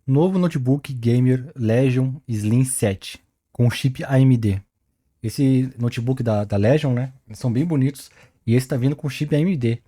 Novo notebook gamer Legion Slim 7 com chip AMD. Esse notebook da Legion, né? Eles são bem bonitos e esse tá vindo com chip AMD.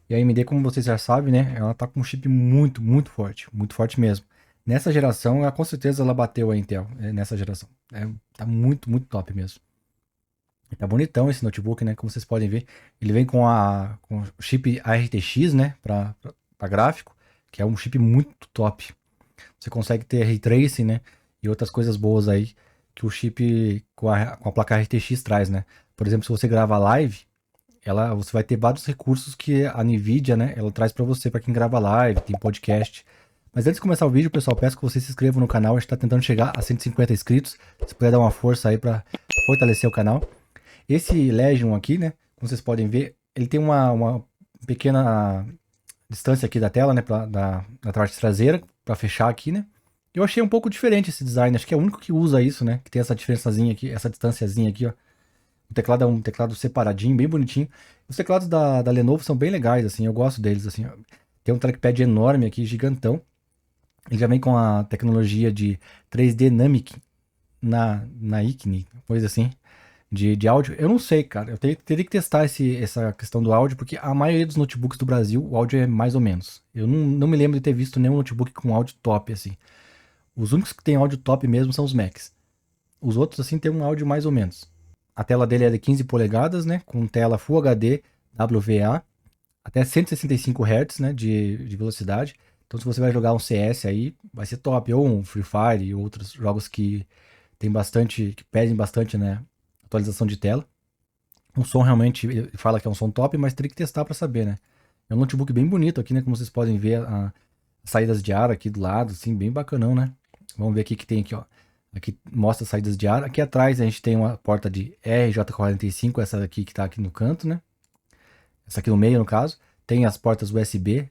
E a AMD, como vocês já sabem, né? Ela tá com um chip muito forte mesmo. Nessa geração, ela, com certeza ela bateu a Intel, nessa geração. Tá muito top mesmo. Tá bonitão esse notebook, né? Como vocês podem ver, ele vem com o chip ARTX, né? Pra gráfico, que é um chip muito top. Você consegue ter ray tracing, né? E outras coisas boas aí que o chip com a placa RTX traz, né? Por exemplo, se você grava live, você vai ter vários recursos que a Nvidia, né? Ela traz para você, para quem grava live, tem podcast. Mas antes de começar o vídeo, pessoal, peço que você se inscreva no canal. A gente tá tentando chegar a 150 inscritos. Se puder dar uma força aí para fortalecer o canal. Esse Legion aqui, né? Como vocês podem ver, ele tem uma pequena distância aqui da tela, né? Da parte traseira, para fechar aqui, né? Eu achei um pouco diferente esse design. Acho que é o único que usa isso, né? Que tem essa diferençazinha aqui, essa distanciazinha aqui, ó. O teclado é um teclado separadinho, bem bonitinho. Os teclados da Lenovo são bem legais, assim. Eu gosto deles, assim. Ó. Tem um trackpad enorme aqui, gigantão. Ele já vem com a tecnologia de 3D Dynamic na ICNI, coisa assim de áudio. Eu não sei, cara. Teria que testar essa questão do áudio, porque a maioria dos notebooks do Brasil, o áudio é mais ou menos. Eu não me lembro de ter visto nenhum notebook com áudio top, assim. Os únicos que tem áudio top mesmo são os Macs. Os outros, assim, tem um áudio mais ou menos. A tela dele é de 15 polegadas, né? Com tela Full HD, WVA, até 165 Hz, né? De velocidade. Então, se você vai jogar um CS aí, vai ser top. Ou um Free Fire e outros jogos que tem bastante, que pedem bastante, né? Atualização de tela. Um som realmente, ele fala que é um som top, mas teria que testar para saber, né? É um notebook bem bonito aqui, né? Como vocês podem ver, as saídas de ar aqui do lado, assim, bem bacanão, né? Vamos ver aqui que tem aqui, ó. Aqui mostra as saídas de ar. Aqui atrás a gente tem uma porta de RJ45, essa aqui que tá aqui no canto, né? Essa aqui no meio, no caso. Tem as portas USB.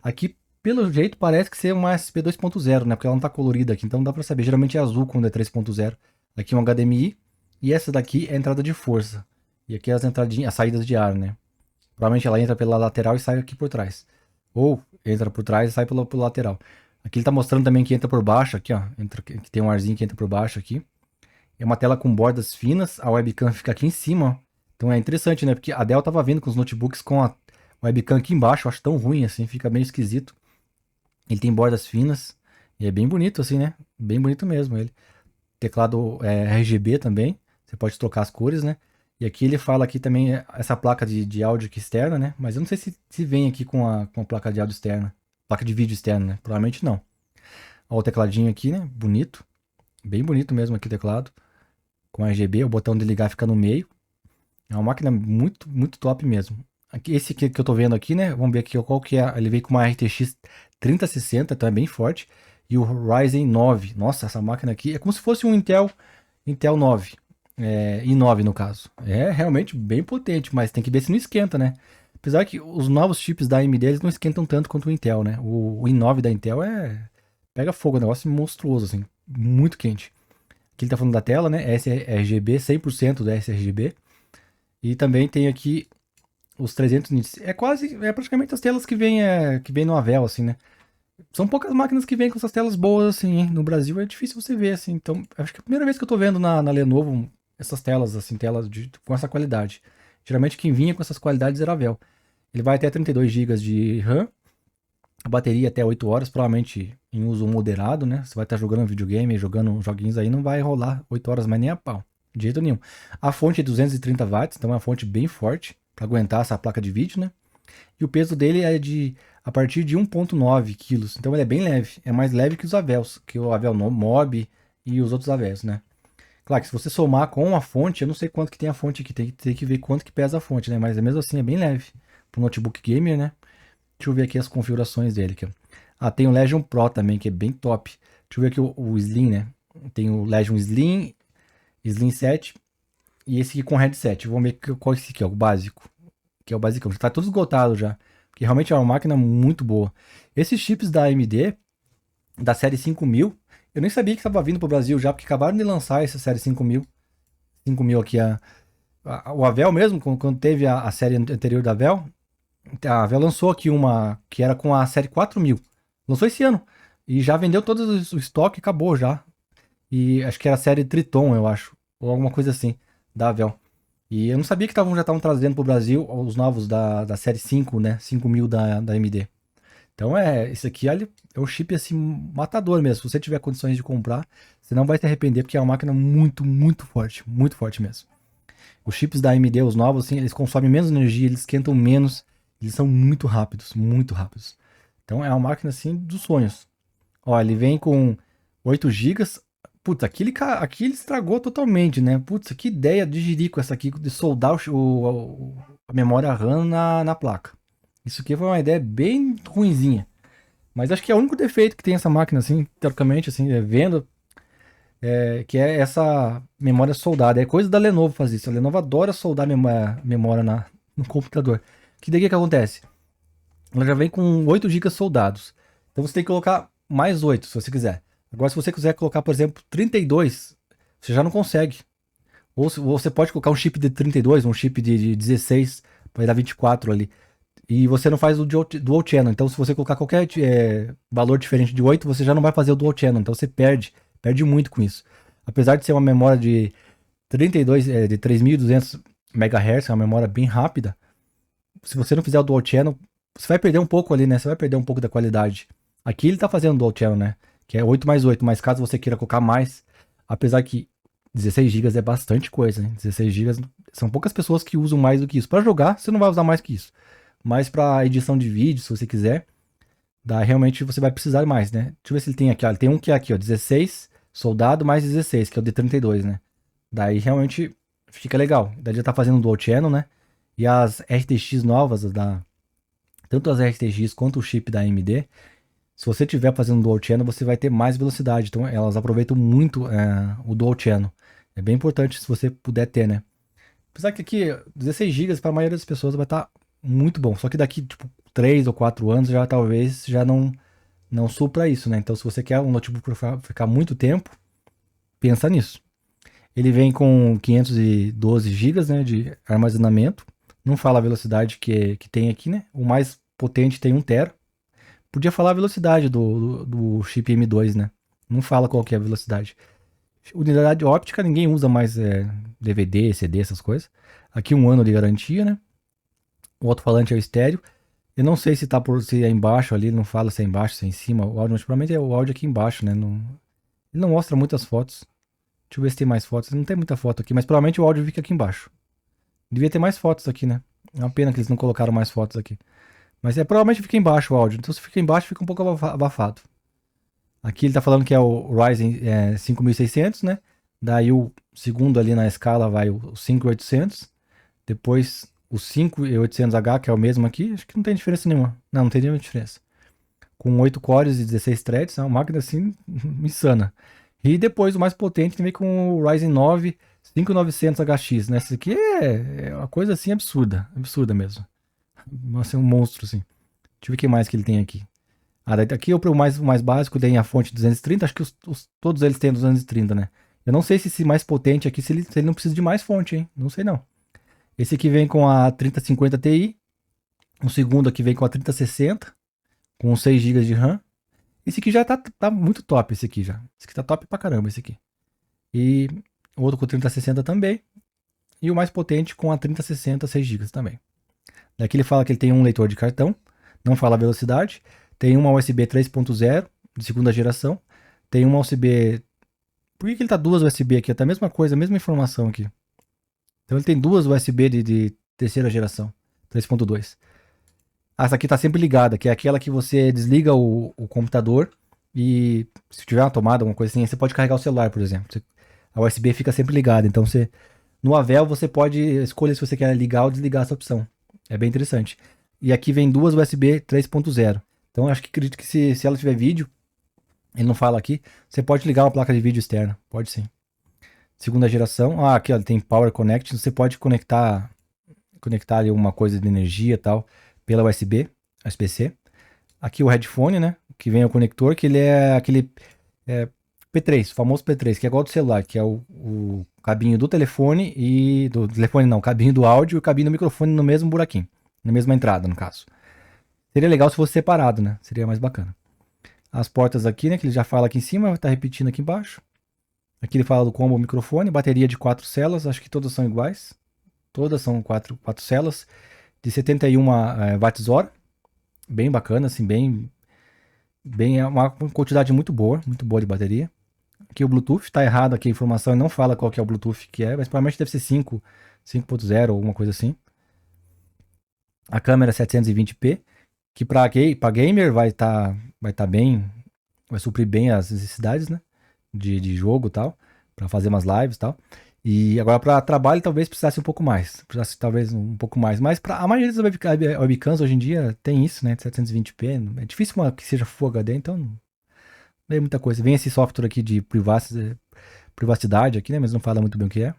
Aqui, pelo jeito, parece que ser uma USB 2.0, né? Porque ela não tá colorida aqui, então não dá pra saber. Geralmente é azul quando é 3.0. Aqui um HDMI. E essa daqui é a entrada de força. E aqui as entradinhas, as saídas de ar, né? Provavelmente ela entra pela lateral e sai aqui por trás. Ou entra por trás e sai pelo lateral. Aqui ele tá mostrando também que entra por baixo, aqui, ó. Que tem um arzinho que entra por baixo aqui. É uma tela com bordas finas, a webcam fica aqui em cima, ó. Então é interessante, né? Porque a Dell tava vindo com os notebooks com a webcam aqui embaixo, eu acho tão ruim assim, fica meio esquisito. Ele tem bordas finas e é bem bonito assim, né? Bem bonito mesmo ele. Teclado RGB também, você pode trocar as cores, né? E aqui ele fala aqui também essa placa de áudio aqui externa, né? Mas eu não sei se vem aqui com a placa de áudio externa, placa de vídeo externa, né? Provavelmente não. Ó, o tecladinho aqui, né? Bonito, bem bonito mesmo aqui o teclado. Com RGB, o botão de ligar fica no meio. É uma máquina muito top mesmo. Aqui, esse aqui que eu tô vendo aqui, né? Vamos ver aqui qual que é. Ele veio com uma RTX 3060, então é bem forte. E o Ryzen 9. Nossa, essa máquina aqui é como se fosse um Intel 9. i9 no caso. É realmente bem potente, mas tem que ver se não esquenta, né? Apesar que os novos chips da AMD eles não esquentam tanto quanto o Intel, né? O i9 da Intel pega fogo, é um negócio monstruoso, assim, muito quente. Aqui ele tá falando da tela, né? sRGB, 100% da sRGB. E também tem aqui os 300 nits. É praticamente as telas que vem no Avel, assim, né? São poucas máquinas que vêm com essas telas boas, assim, hein? No Brasil é difícil você ver, assim. Então, acho que é a primeira vez que eu tô vendo na Lenovo essas telas, assim, com essa qualidade. Geralmente quem vinha com essas qualidades era a Avel. Ele vai até 32 GB de RAM, a bateria até 8 horas, provavelmente em uso moderado, né? Você vai estar jogando videogame, jogando joguinhos aí, não vai rolar 8 horas mais nem a pau. De jeito nenhum. A fonte é 230 watts, então é uma fonte bem forte para aguentar essa placa de vídeo, né? E o peso dele é a partir de 1,9 quilos. Então ele é bem leve. É mais leve que os Avels, que o Avel Mob e os outros Avels, né? Claro que se você somar com a fonte, eu não sei quanto que tem a fonte aqui, tem que ver quanto que pesa a fonte, né? Mas mesmo assim é bem leve. Para um notebook gamer, né? Deixa eu ver aqui as configurações dele. Aqui. Ah, tem o Legion Pro também, que é bem top. Deixa eu ver aqui o Slim, né? Tem o Legion Slim, Slim 7 e esse aqui com headset. Vamos ver qual é esse aqui, ó, o básico. Que é o basicão. Já tá tudo esgotado já. Porque realmente é uma máquina muito boa. Esses chips da AMD, da série 5000, eu nem sabia que estava vindo pro Brasil já, porque acabaram de lançar essa série 5000. 5000 aqui, o Avel mesmo, quando teve a série anterior da Avel, a Avel lançou aqui uma que era com a série 4000. Lançou esse ano. E já vendeu todo o estoque, acabou já. E acho que era a série Triton, eu acho. Ou alguma coisa assim, da Avel. E eu não sabia que já estavam trazendo pro Brasil os novos da série 5, né? 5000 da AMD. Então esse aqui é o chip assim, matador mesmo. Se você tiver condições de comprar, você não vai se arrepender, porque é uma máquina muito forte mesmo. Os chips da AMD, os novos, assim, eles consomem menos energia, eles esquentam menos, eles são muito rápidos, muito rápidos. Então é uma máquina assim dos sonhos. Ó, ele vem com 8 gigas. Putz, aqui ele estragou totalmente, né? Putz, que ideia de jirico essa aqui, de soldar a memória RAM na placa. Isso aqui foi uma ideia bem ruinzinha. Mas acho que é o único defeito que tem essa máquina, assim, teoricamente, assim, vendo, que é essa memória soldada. É coisa da Lenovo fazer isso. A Lenovo adora soldar memória no computador. Que daí o que acontece? Ela já vem com 8 gigas soldados. Então você tem que colocar mais 8, se você quiser. Agora, se você quiser colocar, por exemplo, 32, você já não consegue. Ou você pode colocar um chip de 32, um chip de 16, vai dar 24 ali. E você não faz o dual channel. Então, se você colocar qualquer valor diferente de 8, você já não vai fazer o dual channel. Então, você perde muito com isso. Apesar de ser uma memória de 32, de 3200 MHz, é uma memória bem rápida. Se você não fizer o dual channel, você vai perder um pouco ali, né? Você vai perder um pouco da qualidade. Aqui ele tá fazendo dual channel, né? Que é 8 mais 8, mas caso você queira colocar mais, apesar que 16 GB é bastante coisa, né? 16 GB são poucas pessoas que usam mais do que isso. Para jogar, você não vai usar mais que isso. Mas para edição de vídeo, se você quiser, realmente você vai precisar mais, né? Deixa eu ver se ele tem aqui, ó. Ele tem um que é aqui, ó, 16 soldado mais 16, que é o de 32, né? Daí realmente fica legal. Daí já tá fazendo dual channel, né? E as RTX novas, tanto as RTX quanto o chip da AMD, se você estiver fazendo dual channel, você vai ter mais velocidade. Então elas aproveitam muito o dual channel. É bem importante se você puder ter, né? Apesar que aqui 16 GB para a maioria das pessoas vai estar muito bom. Só que daqui tipo 3 ou 4 anos já talvez já não supra isso, né? Então se você quer um notebook para ficar muito tempo, pensa nisso. Ele vem com 512 GB, né, de armazenamento. Não fala a velocidade que tem aqui, né? O mais potente tem 1 TB. Podia falar a velocidade do chip M2, né? Não fala qual que é a velocidade. Unidade óptica, ninguém usa mais DVD, CD, essas coisas. Aqui 1 ano de garantia, né? O alto-falante é o estéreo. Eu não sei se é embaixo ali, não fala se é embaixo, se é em cima. O áudio, provavelmente é o áudio aqui embaixo, né? Ele não mostra muitas fotos. Deixa eu ver se tem mais fotos. Não tem muita foto aqui, mas provavelmente o áudio fica aqui embaixo. Devia ter mais fotos aqui, né? É uma pena que eles não colocaram mais fotos aqui. Mas provavelmente fica embaixo o áudio. Então se fica embaixo, fica um pouco abafado. Aqui ele tá falando que é o Ryzen 5600, né? Daí o segundo ali na escala vai o 5800. Depois o 5800H, que é o mesmo aqui. Acho que não tem diferença nenhuma. Não tem nenhuma diferença. Com 8 cores e 16 threads. É uma máquina assim insana. E depois o mais potente também com o Ryzen 9 5900HX, né? Esse aqui é uma coisa assim absurda. Absurda mesmo. Nossa, é um monstro assim. Deixa eu ver o que mais que ele tem aqui. Aqui o mais básico tem a fonte 230, acho que todos eles têm 230, né? Eu não sei se esse mais potente aqui, se ele não precisa de mais fonte, hein? Não sei não. Esse aqui vem com a 3050 Ti, o segundo aqui vem com a 3060, com 6 GB de RAM. Esse aqui já tá muito top, esse aqui já. Esse aqui tá top pra caramba, esse aqui. E o outro com 3060 também. E o mais potente com a 3060, 6 GB também. Daqui ele fala que ele tem um leitor de cartão, não fala a velocidade. Tem uma USB 3.0 de segunda geração. Tem uma USB. Por que ele tá duas USB aqui? Tá a mesma coisa, a mesma informação aqui. Então ele tem duas USB de terceira geração, 3.2. Essa aqui tá sempre ligada, que é aquela que você desliga o computador e se tiver uma tomada, alguma coisa assim, você pode carregar o celular, por exemplo. A USB fica sempre ligada. Então no Avel você pode escolher se você quer ligar ou desligar essa opção. É bem interessante. E aqui vem duas USB 3.0. Então acho que acredito que se ela tiver vídeo, ele não fala aqui, você pode ligar uma placa de vídeo externa. Pode sim. Segunda geração. Aqui ó, tem Power Connect. Você pode conectar ali alguma coisa de energia e tal pela USB-C. Aqui o headphone, né? Que vem o conector, que ele é aquele P3, o famoso P3, que é igual do celular, que é o cabinho do telefone e do telefone não, cabinho do áudio e o cabinho do microfone no mesmo buraquinho, na mesma entrada, no caso. Seria legal se fosse separado, né? Seria mais bacana. As portas aqui, né, que ele já fala aqui em cima, vai estar repetindo aqui embaixo. Aqui ele fala do combo microfone, bateria de 4 células, acho que todas são iguais. Todas são 4 células, de 71 watts-hora. Bem bacana, assim, é uma quantidade muito boa de bateria. Aqui o Bluetooth, tá errado aqui a informação, não fala qual que é o Bluetooth que é, mas provavelmente deve ser 5.0 ou alguma coisa assim. A câmera 720p, que para gamer vai tá bem, vai suprir bem as necessidades, né? De jogo e tal, para fazer umas lives e tal. E agora para trabalho talvez precisasse um pouco mais, precisasse talvez um pouco mais, mas para a maioria das webcams hoje em dia tem isso, né? 720p, é difícil que seja Full HD, então não é muita coisa. Vem esse software aqui de privacidade aqui, né? Mas não fala muito bem o que é.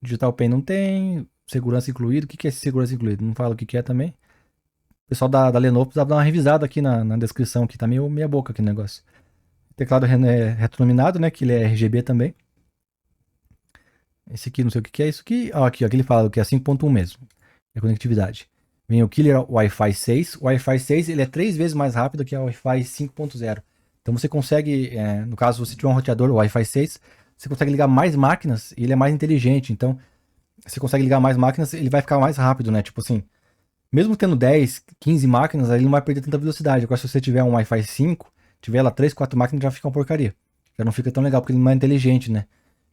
Digital Pen não tem, segurança incluído. O que é esse segurança incluído? Não fala o que é também. O pessoal da Lenovo precisava dar uma revisada aqui na descrição, que tá meio meia boca aqui o negócio. Teclado retroiluminado, né? Que ele é RGB também. Esse aqui, não sei o que é. Isso aqui, ó, aqui ele fala que é 5.1 mesmo. É conectividade. Vem o Killer Wi-Fi 6. O Wi-Fi 6 ele é 3 vezes mais rápido que o Wi-Fi 5.0. Então você consegue, no caso, se você tiver um roteador Wi-Fi 6, você consegue ligar mais máquinas e ele é mais inteligente. Então, você consegue ligar mais máquinas, ele vai ficar mais rápido, né? Tipo assim, mesmo tendo 10, 15 máquinas, ele não vai perder tanta velocidade. Agora, se você tiver um Wi-Fi 5, tiver lá 3, 4 máquinas, já fica uma porcaria. Já não fica tão legal, porque ele não é inteligente, né?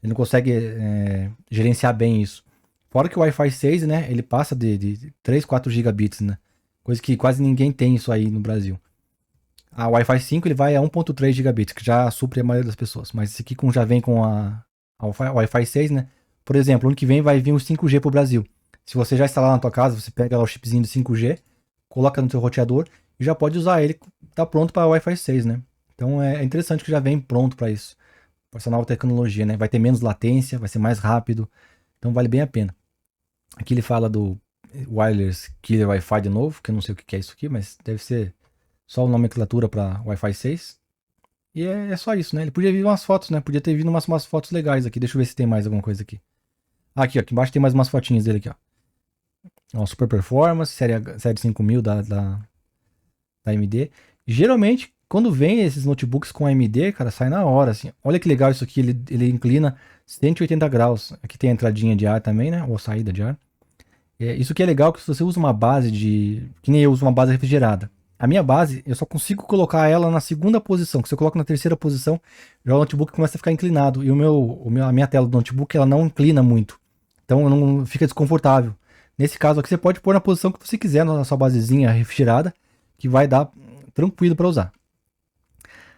Ele não consegue gerenciar bem isso. Fora que o Wi-Fi 6, né? Ele passa de 3, 4 gigabits, né? Coisa que quase ninguém tem isso aí no Brasil. A Wi-Fi 5 ele vai a 1.3 gigabits, que já supre a maioria das pessoas. Mas esse aqui já vem com a Wi-Fi 6, né? Por exemplo, ano que vem vai vir o 5G pro Brasil. Se você já instalar na tua casa, você pega lá o chipzinho do 5G, coloca no seu roteador e já pode usar ele, tá pronto para Wi-Fi 6, né? Então é interessante que já vem pronto para isso, para essa nova tecnologia, né? Vai ter menos latência, vai ser mais rápido, então vale bem a pena. Aqui ele fala do Wireless Killer Wi-Fi de novo, que eu não sei o que é isso aqui, mas deve ser só uma nomenclatura para Wi-Fi 6. E é só isso, né? Ele podia vir umas fotos, né? Podia ter vindo umas fotos legais aqui. Deixa eu ver se tem mais alguma coisa aqui. Aqui, ó, aqui embaixo tem mais umas fotinhas dele aqui, ó. Ó, Super Performance, série 5000 da AMD. Geralmente, quando vem esses notebooks com AMD, cara, sai na hora, assim. Olha que legal isso aqui, ele inclina 180 graus. Aqui tem a entradinha de ar também, né? Ou saída de ar. Isso que é legal, que se você usa uma base que nem eu uso uma base refrigerada. A minha base, eu só consigo colocar ela na segunda posição, que se eu coloco na terceira posição, já o notebook começa a ficar inclinado. E a minha tela do notebook, ela não inclina muito. Então não fica desconfortável. Nesse caso aqui, você pode pôr na posição que você quiser, na sua basezinha refrigerada, que vai dar tranquilo para usar.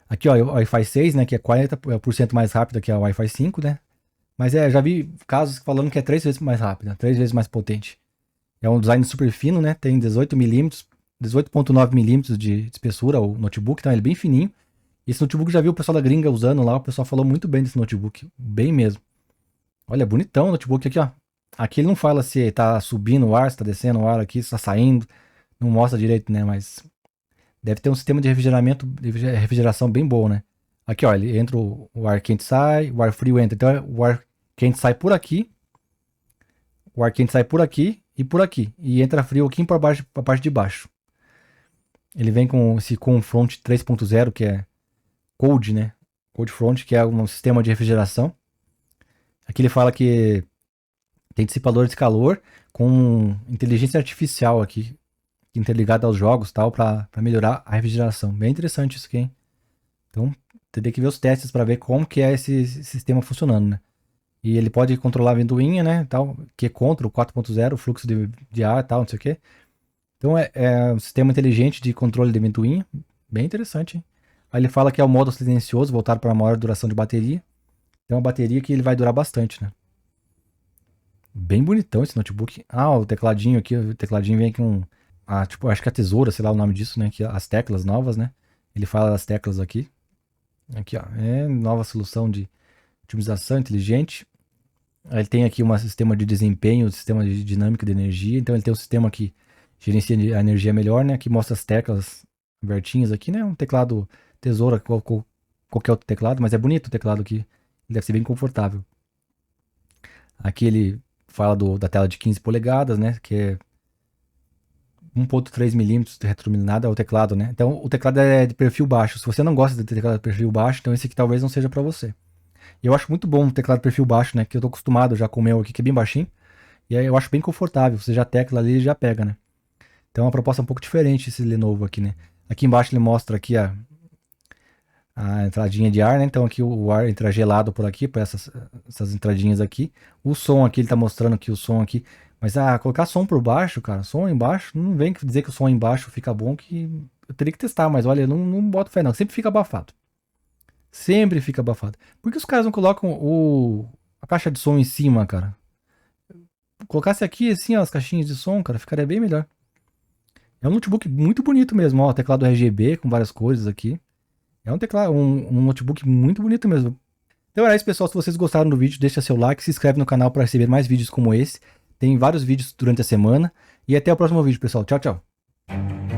Aqui, ó, o Wi-Fi 6, né, que é 40% mais rápido que a Wi-Fi 5, né? Mas já vi casos falando que é 3 vezes mais rápida, 3 vezes mais potente. É um design super fino, né? Tem 18 milímetros, 18.9 milímetros de espessura o notebook, então ele é bem fininho. Esse notebook já viu o pessoal da gringa usando lá, o pessoal falou muito bem desse notebook, bem mesmo. Olha, bonitão o notebook aqui, ó. Aqui ele não fala se tá subindo o ar, se tá descendo o ar aqui, se tá saindo, não mostra direito, né? Mas deve ter um sistema de refrigeração bem bom, né? Aqui, ó, ele entra o ar quente sai, o ar frio entra. Então o ar quente sai por aqui, o ar quente sai por aqui e por aqui. E entra frio aqui para a parte de baixo. Ele vem com esse Front 3.0, que é Cold, né? Cold Front, que é um sistema de refrigeração. Aqui ele fala que tem dissipador de calor com inteligência artificial aqui, interligada aos jogos tal, para melhorar a refrigeração. Bem interessante isso aqui, hein? Então, teria que ver os testes para ver como que é esse sistema funcionando, né? E ele pode controlar a ventoinha, né, tal, que é contra o 4.0, o fluxo de ar tal, não sei o que. Então é um sistema inteligente de controle de ventoinha, bem interessante, hein? Aí ele fala que é o modo silencioso, voltado para maior duração de bateria. Tem uma bateria que ele vai durar bastante, né? Bem bonitão esse notebook. Ah, o tecladinho aqui, o tecladinho vem com tipo, acho que a tesoura, sei lá o nome disso, né, que as teclas novas, né? Ele fala das teclas aqui. Aqui, ó, nova solução de otimização inteligente. Ele tem aqui um sistema de desempenho, um sistema de dinâmica de energia. Então ele tem um sistema que gerencia a energia melhor, né? Que mostra as teclas abertinhas aqui, né? Um teclado tesoura, qualquer outro teclado, mas é bonito o teclado aqui. Ele deve ser bem confortável. Aqui ele fala da tela de 15 polegadas, né? Que é 1.3 mm de retroiluminado é o teclado, né? Então o teclado é de perfil baixo. Se você não gosta de teclado de perfil baixo, então esse aqui talvez não seja para você. Eu acho muito bom o teclado de perfil baixo, né? Que eu tô acostumado já com o meu aqui, que é bem baixinho. E aí eu acho bem confortável. Você já tecla ali e já pega, né? Então é uma proposta um pouco diferente esse Lenovo aqui, né? Aqui embaixo ele mostra aqui a entradinha de ar, né? Então aqui o ar entra gelado por aqui, por essas entradinhas aqui. O som aqui, ele tá mostrando aqui o som aqui. Mas colocar som por baixo, cara, som embaixo, não vem dizer que o som embaixo fica bom, que eu teria que testar, mas olha, eu não boto fé não, sempre fica abafado. Sempre fica abafado. Por que os caras não colocam a caixa de som em cima, cara? Colocasse aqui assim, ó, as caixinhas de som, cara, ficaria bem melhor. É um notebook muito bonito mesmo, ó, teclado RGB com várias cores aqui. É um teclado, um notebook muito bonito mesmo. Então era isso, pessoal. Se vocês gostaram do vídeo, deixa seu like, se inscreve no canal para receber mais vídeos como esse. Tem vários vídeos durante a semana. E até o próximo vídeo, pessoal. Tchau, tchau.